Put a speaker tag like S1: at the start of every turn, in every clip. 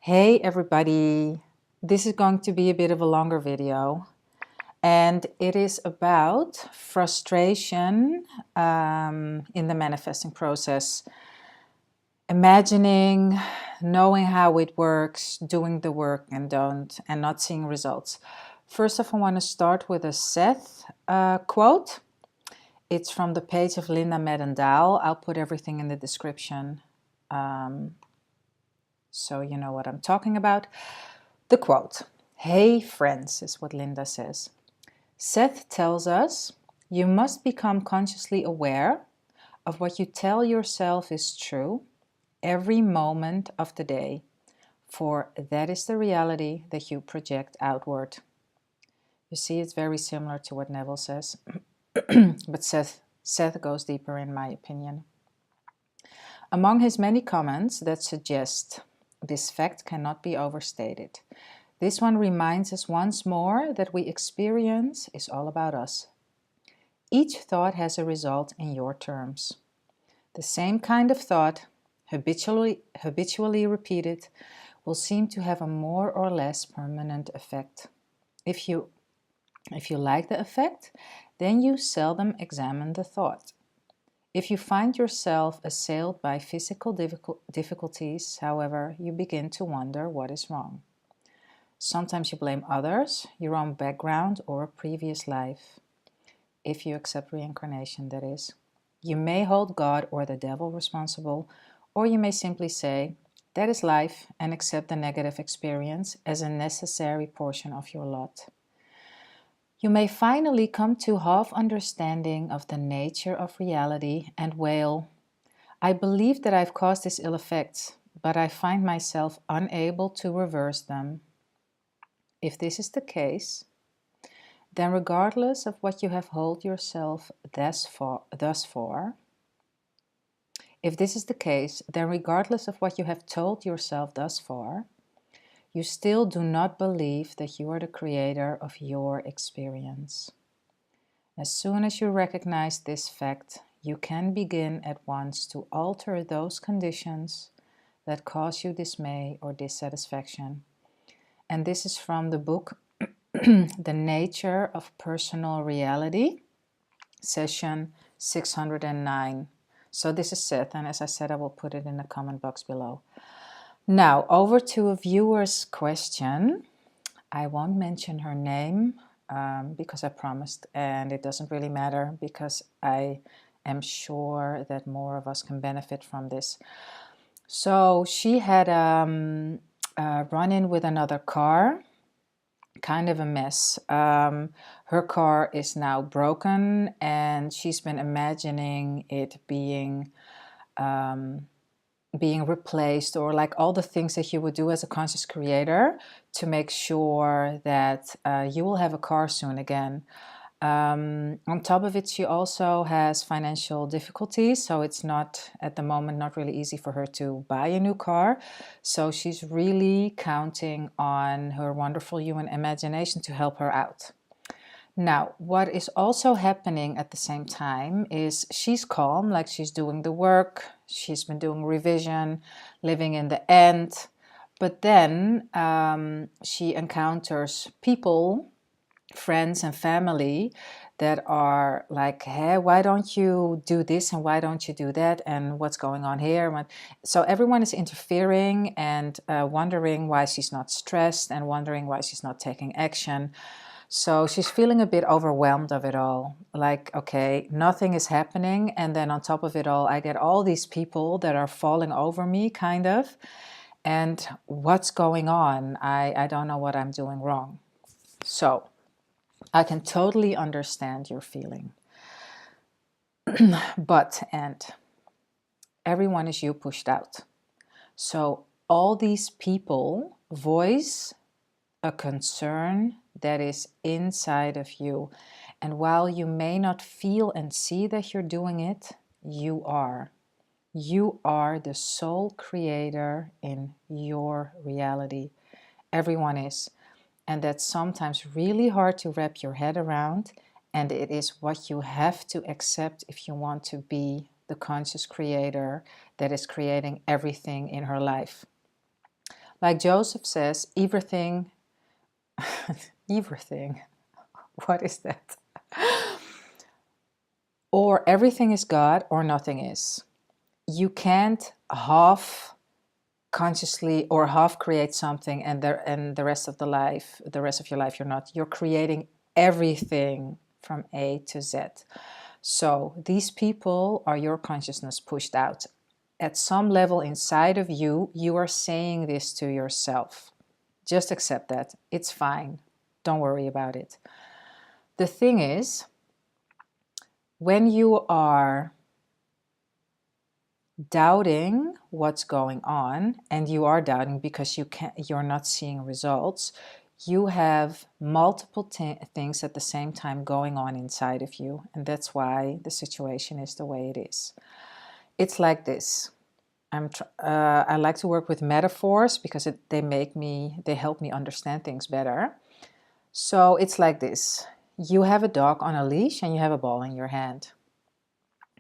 S1: Hey everybody, this is going to be a bit of a longer video and it is about frustration in the manifesting process. Imagining, knowing how it works, doing the work and not seeing results. First off, I want to start with a Seth quote. It's from the page of Linda Medendal. I'll put everything in the description. So you know what I'm talking about. The quote, "Hey friends," is what Linda says. "Seth tells us you must become consciously aware of what you tell yourself is true every moment of the day, for that is the reality that you project outward." You see, it's very similar to what Neville says, but Seth goes deeper in my opinion. Among his many comments that suggest this fact cannot be overstated, this one reminds us once more that we experience is all about us. Each thought has a result in your terms. The same kind of thought, habitually repeated, will seem to have a more or less permanent effect. If you like the effect, then you seldom examine the thought. If you find yourself assailed by physical difficulties, however, you begin to wonder what is wrong. Sometimes you blame others, your own background, or a previous life. If you accept reincarnation, that is. You may hold God or the devil responsible, or you may simply say, that is life, and accept the negative experience as a necessary portion of your lot. You may finally come to half understanding of the nature of reality and wail, "I believe that I've caused these ill effects, but I find myself unable to reverse them." If this is the case, then regardless of what you have held yourself thus far, if this is the case, then regardless of what you have told yourself thus far, you still do not believe that you are the creator of your experience. As soon as you recognize this fact, you can begin at once to alter those conditions that cause you dismay or dissatisfaction. And this is from the book The Nature of Personal Reality, session 609. So this is Seth, and as I said, I will put it in the comment box below. Now, over to a viewer's question. I won't mention her name because I promised, and it doesn't really matter because I am sure that more of us can benefit from this. So she had a run-in with another car, kind of a mess. Her car is now broken, and she's been imagining it being replaced, or like all the things that you would do as a conscious creator to make sure that you will have a car soon again. On top of it, she also has financial difficulties, so it's not, at the moment, not really easy for her to buy a new car. So she's really counting on her wonderful human imagination to help her out. Now, what is also happening at the same time is she's calm, like she's doing the work, she's been doing revision, living in the end, but then she encounters people, friends and family, that are like, hey, why don't you do this and why don't you do that and what's going on here? So everyone is interfering and wondering why she's not stressed and wondering why she's not taking action. So she's feeling a bit overwhelmed of it all. Like, okay, nothing is happening. And then on top of it all, I get all these people that are falling over me, kind of. And what's going on? I don't know what I'm doing wrong. So I can totally understand your feeling. And everyone is you pushed out. So all these people voice a concern that is inside of you. And while you may not feel and see that you're doing it, you are. You are the sole creator in your reality. Everyone is. And that's sometimes really hard to wrap your head around. And it is what you have to accept if you want to be the conscious creator that is creating everything in her life. Like Joseph says, everything, everything, what is that? Or everything is God or nothing is. You can't half consciously or half create something and the rest of your life you're not. You're creating everything from A to Z. So these people are your consciousness pushed out. At some level inside of you, you are saying this to yourself. Just accept that. It's fine. Don't worry about it. The thing is, when you are doubting what's going on, and you are doubting because you're not seeing results, you have multiple things at the same time going on inside of you, and that's why the situation is the way it is. It's like this. I like to work with metaphors because they help me understand things better. So it's like this. You have a dog on a leash and you have a ball in your hand.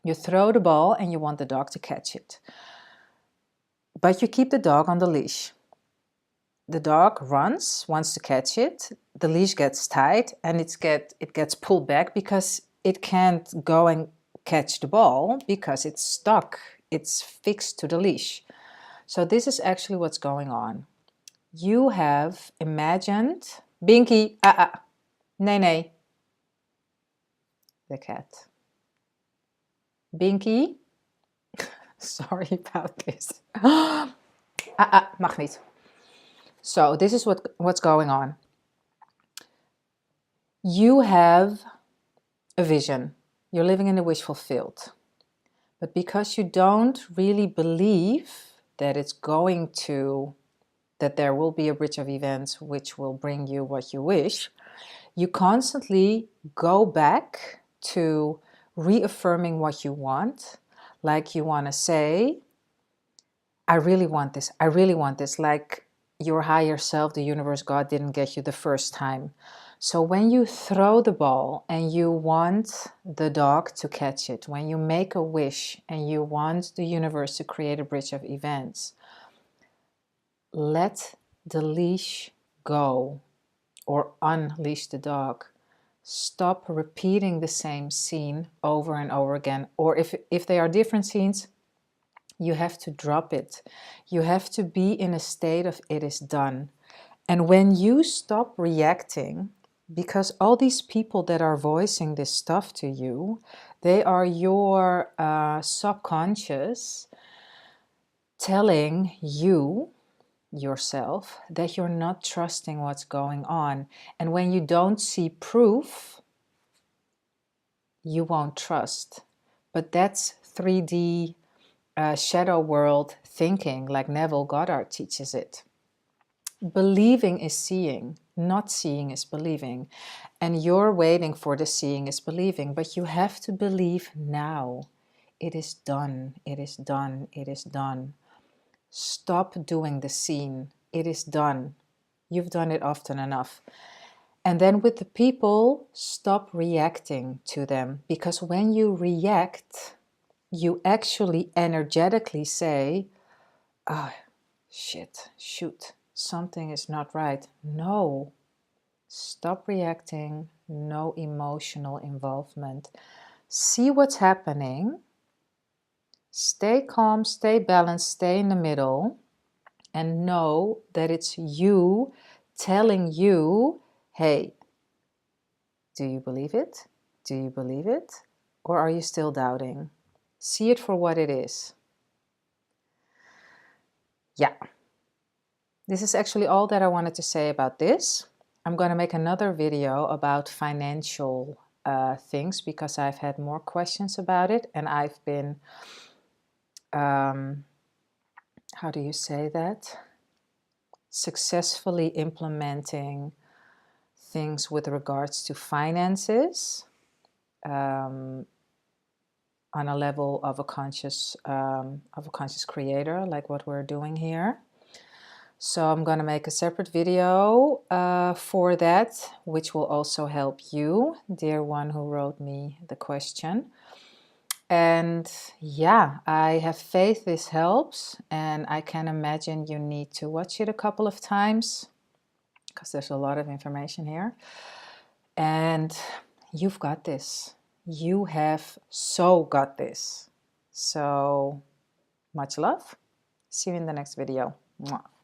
S1: You throw the ball and you want the dog to catch it. But you keep the dog on the leash. The dog runs, wants to catch it. The leash gets tight and it gets pulled back because it can't go and catch the ball because it's stuck. It's fixed to the leash. So this is actually what's going on. You have imagined... Binky, nee, nee. The cat. Binky, sorry about this. Mag niet. So this is what's going on. You have a vision. You're living in the wish fulfilled. But because you don't really believe that that there will be a bridge of events which will bring you what you wish, you constantly go back to reaffirming what you want. Like you want to say, I really want this, I really want this. Like your higher self, the universe, God didn't get you the first time. So when you throw the ball and you want the dog to catch it, when you make a wish and you want the universe to create a bridge of events, let the leash go or unleash the dog. Stop repeating the same scene over and over again. Or if they are different scenes, you have to drop it. You have to be in a state of it is done. And when you stop reacting, because all these people that are voicing this stuff to you, they are your subconscious telling you, yourself, that you're not trusting what's going on. And when you don't see proof, you won't trust. But that's 3D shadow world thinking, like Neville Goddard teaches it. Believing is seeing, not seeing is believing. And you're waiting for the seeing is believing, but you have to believe now. It is done, it is done, it is done. Stop doing the scene. It is done. You've done it often enough. And then with the people, stop reacting to them. Because when you react, you actually energetically say, oh, shit, shoot, something is not right. No. Stop reacting. No emotional involvement. See what's happening. Stay calm, stay balanced, stay in the middle, and know that it's you telling you, hey, do you believe it? Do you believe it? Or are you still doubting? See it for what it is. Yeah. This is actually all that I wanted to say about this. I'm going to make another video about financial things because I've had more questions about it, and I've been... how do you say that? Successfully implementing things with regards to finances on a level of a conscious creator, like what we're doing here. So I'm going to make a separate video for that, which will also help you, dear one who wrote me the question. And yeah, I have faith this helps, and I can imagine you need to watch it a couple of times because there's a lot of information here. And you've got this. You have so got this. So much love. See you in the next video. Mwah.